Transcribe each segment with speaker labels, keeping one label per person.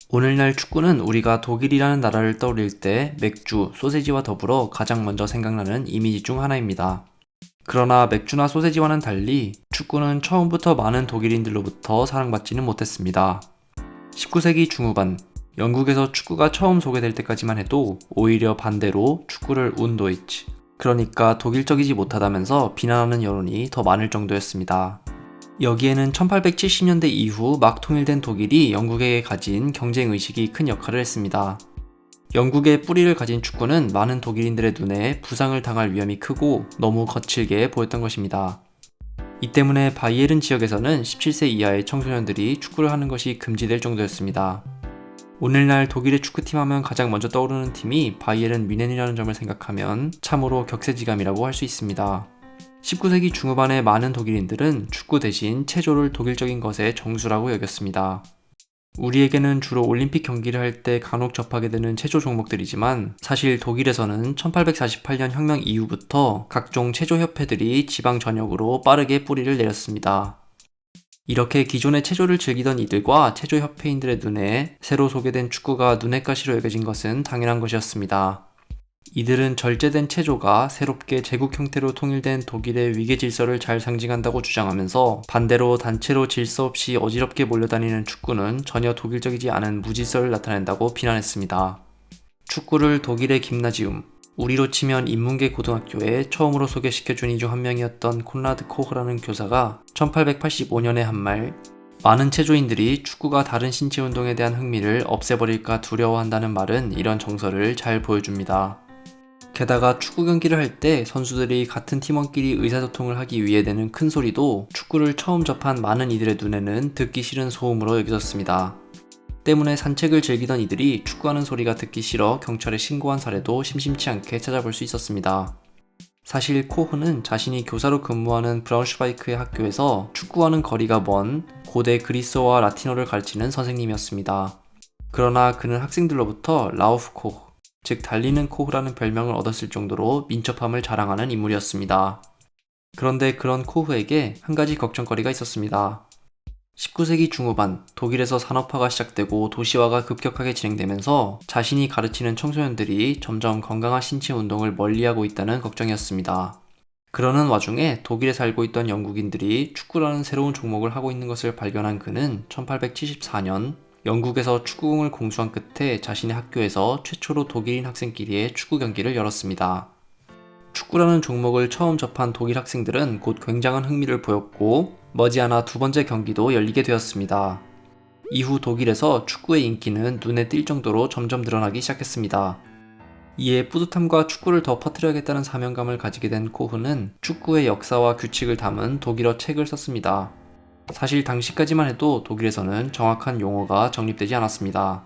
Speaker 1: 오늘날 축구는 우리가 독일이라는 나라를 떠올릴 때 맥주, 소세지와 더불어 가장 먼저 생각나는 이미지 중 하나입니다. 그러나 맥주나 소세지와는 달리 축구는 처음부터 많은 독일인들로부터 사랑받지는 못했습니다. 19세기 중후반, 영국에서 축구가 처음 소개될 때까지만 해도 오히려 반대로 축구를 운도이츠, 그러니까 독일적이지 못하다면서 비난하는 여론이 더 많을 정도였습니다. 여기에는 1870년대 이후 막 통일된 독일이 영국에게 가진 경쟁의식이 큰 역할을 했습니다. 영국의 뿌리를 가진 축구는 많은 독일인들의 눈에 부상을 당할 위험이 크고 너무 거칠게 보였던 것입니다. 이 때문에 바이에른 지역에서는 17세 이하의 청소년들이 축구를 하는 것이 금지될 정도였습니다. 오늘날 독일의 축구팀 하면 가장 먼저 떠오르는 팀이 바이에른 뮌헨이라는 점을 생각하면 참으로 격세지감이라고 할 수 있습니다. 19세기 중후반의 많은 독일인들은 축구 대신 체조를 독일적인 것의 정수라고 여겼습니다. 우리에게는 주로 올림픽 경기를 할 때 간혹 접하게 되는 체조 종목들이지만 사실 독일에서는 1848년 혁명 이후부터 각종 체조협회들이 지방 전역으로 빠르게 뿌리를 내렸습니다. 이렇게 기존의 체조를 즐기던 이들과 체조협회인들의 눈에 새로 소개된 축구가 눈엣 가시로 여겨진 것은 당연한 것이었습니다. 이들은 절제된 체조가 새롭게 제국 형태로 통일된 독일의 위계 질서를 잘 상징한다고 주장하면서 반대로 단체로 질서 없이 어지럽게 몰려다니는 축구는 전혀 독일적이지 않은 무질서를 나타낸다고 비난했습니다. 축구를 독일의 김나지움, 우리로 치면 인문계 고등학교에 처음으로 소개시켜준 이 중 한 명이었던 콘라드 코흐라는 교사가 1885년에 한 말, 많은 체조인들이 축구가 다른 신체 운동에 대한 흥미를 없애버릴까 두려워한다는 말은 이런 정서를 잘 보여줍니다. 게다가 축구 경기를 할 때 선수들이 같은 팀원끼리 의사소통을 하기 위해 내는 큰 소리도 축구를 처음 접한 많은 이들의 눈에는 듣기 싫은 소음으로 여겨졌습니다. 때문에 산책을 즐기던 이들이 축구하는 소리가 듣기 싫어 경찰에 신고한 사례도 심심치 않게 찾아볼 수 있었습니다. 사실 코흐는 자신이 교사로 근무하는 브라운슈바이크의 학교에서 축구하는 거리가 먼 고대 그리스어와 라틴어를 가르치는 선생님이었습니다. 그러나 그는 학생들로부터 라우프 코흐, 즉 달리는 코흐라는 별명을 얻었을 정도로 민첩함을 자랑하는 인물이었습니다. 그런데 그런 코흐에게 한 가지 걱정거리가 있었습니다. 19세기 중후반 독일에서 산업화가 시작되고 도시화가 급격하게 진행되면서 자신이 가르치는 청소년들이 점점 건강한 신체 운동을 멀리하고 있다는 걱정이었습니다. 그러는 와중에 독일에 살고 있던 영국인들이 축구라는 새로운 종목을 하고 있는 것을 발견한 그는 1874년 영국에서 축구공을 공수한 끝에 자신의 학교에서 최초로 독일인 학생끼리의 축구 경기를 열었습니다. 축구라는 종목을 처음 접한 독일 학생들은 곧 굉장한 흥미를 보였고 머지않아 두 번째 경기도 열리게 되었습니다. 이후 독일에서 축구의 인기는 눈에 띌 정도로 점점 늘어나기 시작했습니다. 이에 뿌듯함과 축구를 더 퍼뜨려야겠다는 사명감을 가지게 된 코흐는 축구의 역사와 규칙을 담은 독일어 책을 썼습니다. 사실 당시까지만 해도 독일에서는 정확한 용어가 정립되지 않았습니다.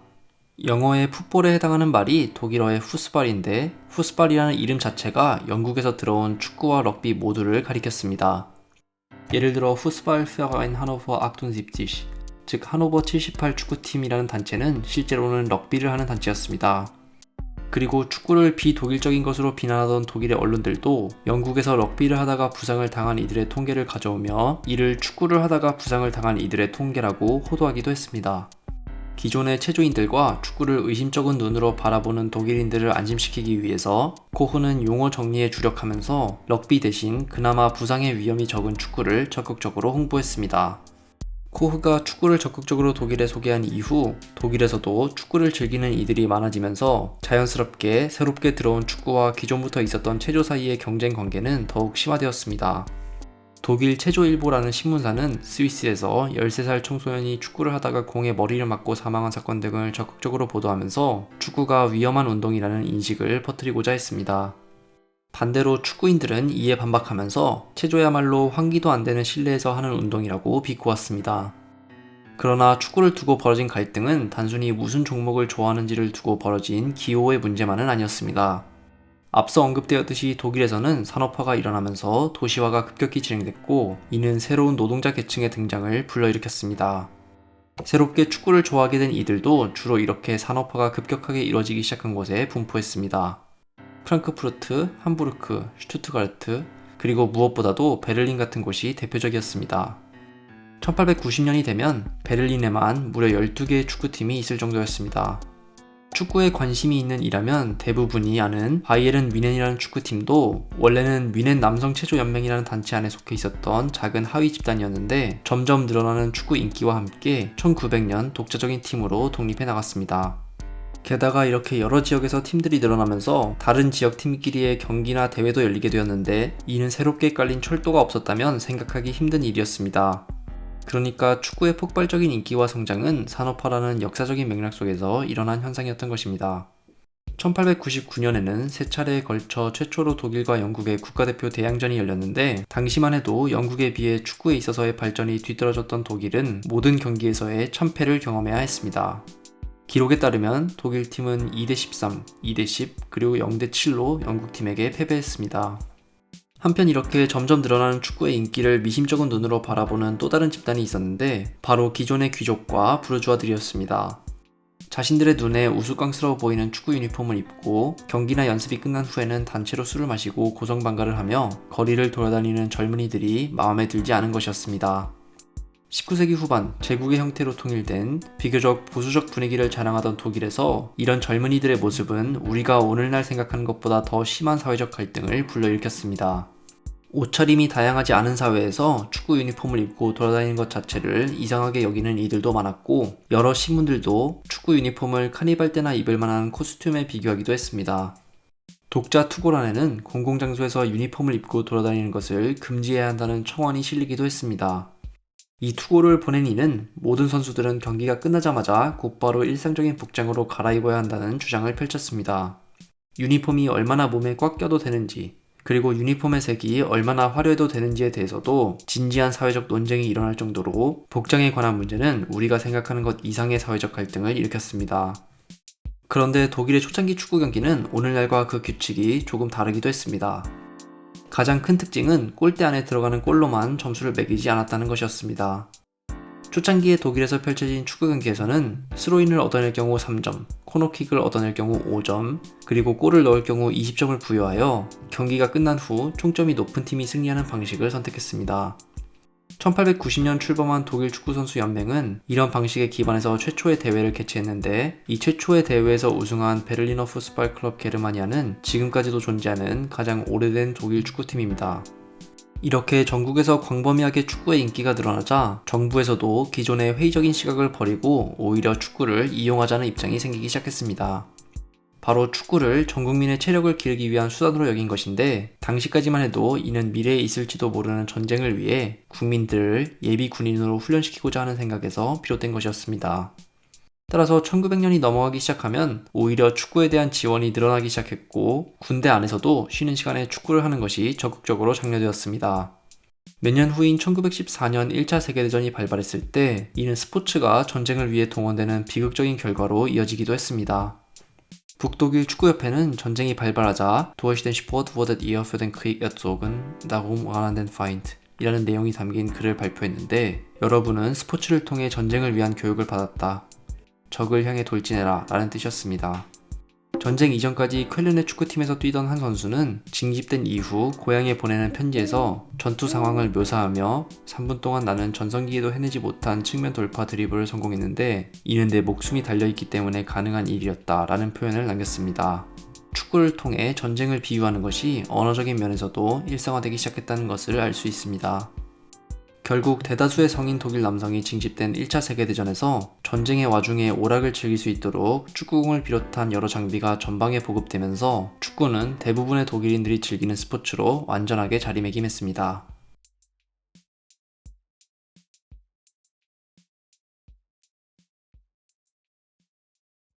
Speaker 1: 영어의 풋볼에 해당하는 말이 독일어의 후스발인데 후스발이라는 이름 자체가 영국에서 들어온 축구와 럭비 모두를 가리켰습니다. 예를 들어 후스발페라인 하노버 78, 즉 하노버 78 축구팀이라는 단체는 실제로는 럭비를 하는 단체였습니다. 그리고 축구를 비독일적인 것으로 비난하던 독일의 언론들도 영국에서 럭비를 하다가 부상을 당한 이들의 통계를 가져오며 이를 축구를 하다가 부상을 당한 이들의 통계라고 호도하기도 했습니다. 기존의 체조인들과 축구를 의심쩍은 눈으로 바라보는 독일인들을 안심시키기 위해서 코흐는 용어 정리에 주력하면서 럭비 대신 그나마 부상의 위험이 적은 축구를 적극적으로 홍보했습니다. 코흐가 축구를 적극적으로 독일에 소개한 이후 독일에서도 축구를 즐기는 이들이 많아지면서 자연스럽게 새롭게 들어온 축구와 기존부터 있었던 체조 사이의 경쟁 관계는 더욱 심화되었습니다. 독일 체조일보라는 신문사는 스위스에서 13살 청소년이 축구를 하다가 공에 머리를 맞고 사망한 사건 등을 적극적으로 보도하면서 축구가 위험한 운동이라는 인식을 퍼뜨리고자 했습니다. 반대로 축구인들은 이에 반박하면서 체조야말로 환기도 안 되는 실내에서 하는 운동이라고 비꼬았습니다. 그러나 축구를 두고 벌어진 갈등은 단순히 무슨 종목을 좋아하는지를 두고 벌어진 기호의 문제만은 아니었습니다. 앞서 언급되었듯이 독일에서는 산업화가 일어나면서 도시화가 급격히 진행됐고 이는 새로운 노동자 계층의 등장을 불러일으켰습니다. 새롭게 축구를 좋아하게 된 이들도 주로 이렇게 산업화가 급격하게 이뤄지기 시작한 곳에 분포했습니다. 프랑크푸르트, 함부르크, 슈투트가르트, 그리고 무엇보다도 베를린 같은 곳이 대표적이었습니다. 1890년이 되면 베를린에만 무려 12개의 축구팀이 있을 정도였습니다. 축구에 관심이 있는 이라면 대부분이 아는 바이에른 뮌헨이라는 축구팀도 원래는 뮌헨 남성체조연맹이라는 단체 안에 속해 있었던 작은 하위 집단이었는데 점점 늘어나는 축구 인기와 함께 1900년 독자적인 팀으로 독립해 나갔습니다. 게다가 이렇게 여러 지역에서 팀들이 늘어나면서 다른 지역 팀끼리의 경기나 대회도 열리게 되었는데 이는 새롭게 깔린 철도가 없었다면 생각하기 힘든 일이었습니다. 그러니까 축구의 폭발적인 인기와 성장은 산업화라는 역사적인 맥락 속에서 일어난 현상이었던 것입니다. 1899년에는 세 차례에 걸쳐 최초로 독일과 영국의 국가대표 대항전이 열렸는데 당시만 해도 영국에 비해 축구에 있어서의 발전이 뒤떨어졌던 독일은 모든 경기에서의 참패를 경험해야 했습니다. 기록에 따르면 독일팀은 2대13, 2대10, 그리고 0대7로 영국팀에게 패배했습니다. 한편 이렇게 점점 늘어나는 축구의 인기를 미심쩍은 눈으로 바라보는 또 다른 집단이 있었는데 바로 기존의 귀족과 부르주아들이었습니다. 자신들의 눈에 우스꽝스러워 보이는 축구 유니폼을 입고 경기나 연습이 끝난 후에는 단체로 술을 마시고 고성방가를 하며 거리를 돌아다니는 젊은이들이 마음에 들지 않은 것이었습니다. 19세기 후반 제국의 형태로 통일된 비교적 보수적 분위기를 자랑하던 독일에서 이런 젊은이들의 모습은 우리가 오늘날 생각하는 것보다 더 심한 사회적 갈등을 불러일으켰습니다. 옷차림이 다양하지 않은 사회에서 축구 유니폼을 입고 돌아다니는 것 자체를 이상하게 여기는 이들도 많았고 여러 신문들도 축구 유니폼을 카니발 때나 입을 만한 코스튬에 비교하기도 했습니다. 독자 투고란에는 공공장소에서 유니폼을 입고 돌아다니는 것을 금지해야 한다는 청원이 실리기도 했습니다. 이 투고를 보낸 이는 모든 선수들은 경기가 끝나자마자 곧바로 일상적인 복장으로 갈아입어야 한다는 주장을 펼쳤습니다. 유니폼이 얼마나 몸에 꽉 껴도 되는지, 그리고 유니폼의 색이 얼마나 화려해도 되는지에 대해서도 진지한 사회적 논쟁이 일어날 정도로 복장에 관한 문제는 우리가 생각하는 것 이상의 사회적 갈등을 일으켰습니다. 그런데 독일의 초창기 축구 경기는 오늘날과 그 규칙이 조금 다르기도 했습니다. 가장 큰 특징은 골대 안에 들어가는 골로만 점수를 매기지 않았다는 것이었습니다. 초창기에 독일에서 펼쳐진 축구 경기에서는 스로인을 얻어낼 경우 3점, 코너킥을 얻어낼 경우 5점, 그리고 골을 넣을 경우 20점을 부여하여 경기가 끝난 후 총점이 높은 팀이 승리하는 방식을 선택했습니다. 1890년 출범한 독일 축구선수 연맹은 이런 방식에 기반해서 최초의 대회를 개최했는데 이 최초의 대회에서 우승한 베를리너 푸스발 클럽 게르마니아는 지금까지도 존재하는 가장 오래된 독일 축구팀입니다. 이렇게 전국에서 광범위하게 축구의 인기가 늘어나자 정부에서도 기존의 회의적인 시각을 버리고 오히려 축구를 이용하자는 입장이 생기기 시작했습니다. 바로 축구를 전 국민의 체력을 기르기 위한 수단으로 여긴 것인데 당시까지만 해도 이는 미래에 있을지도 모르는 전쟁을 위해 국민들을 예비 군인으로 훈련시키고자 하는 생각에서 비롯된 것이었습니다. 따라서 1900년이 넘어가기 시작하면 오히려 축구에 대한 지원이 늘어나기 시작했고 군대 안에서도 쉬는 시간에 축구를 하는 것이 적극적으로 장려되었습니다. 몇 년 후인 1914년 1차 세계대전이 발발했을 때 이는 스포츠가 전쟁을 위해 동원되는 비극적인 결과로 이어지기도 했습니다. 북독일 축구협회는 전쟁이 발발하자 Durch den Sport wurdet ihr für den Krieg erzogen, darum waren den Feind 이라는 내용이 담긴 글을 발표했는데 여러분은 스포츠를 통해 전쟁을 위한 교육을 받았다. 적을 향해 돌진해라 라는 뜻이었습니다. 전쟁 이전까지 쾰른의 축구팀에서 뛰던 한 선수는 징집된 이후 고향에 보내는 편지에서 전투 상황을 묘사하며 3분 동안 나는 전성기에도 해내지 못한 측면 돌파 드리블을 성공했는데 이는 내 목숨이 달려있기 때문에 가능한 일이었다 라는 표현을 남겼습니다. 축구를 통해 전쟁을 비유하는 것이 언어적인 면에서도 일상화되기 시작했다는 것을 알 수 있습니다. 결국 대다수의 성인 독일 남성이 징집된 1차 세계대전에서 전쟁의 와중에 오락을 즐길 수 있도록 축구공을 비롯한 여러 장비가 전방에 보급되면서 축구는 대부분의 독일인들이 즐기는 스포츠로 완전하게 자리매김했습니다.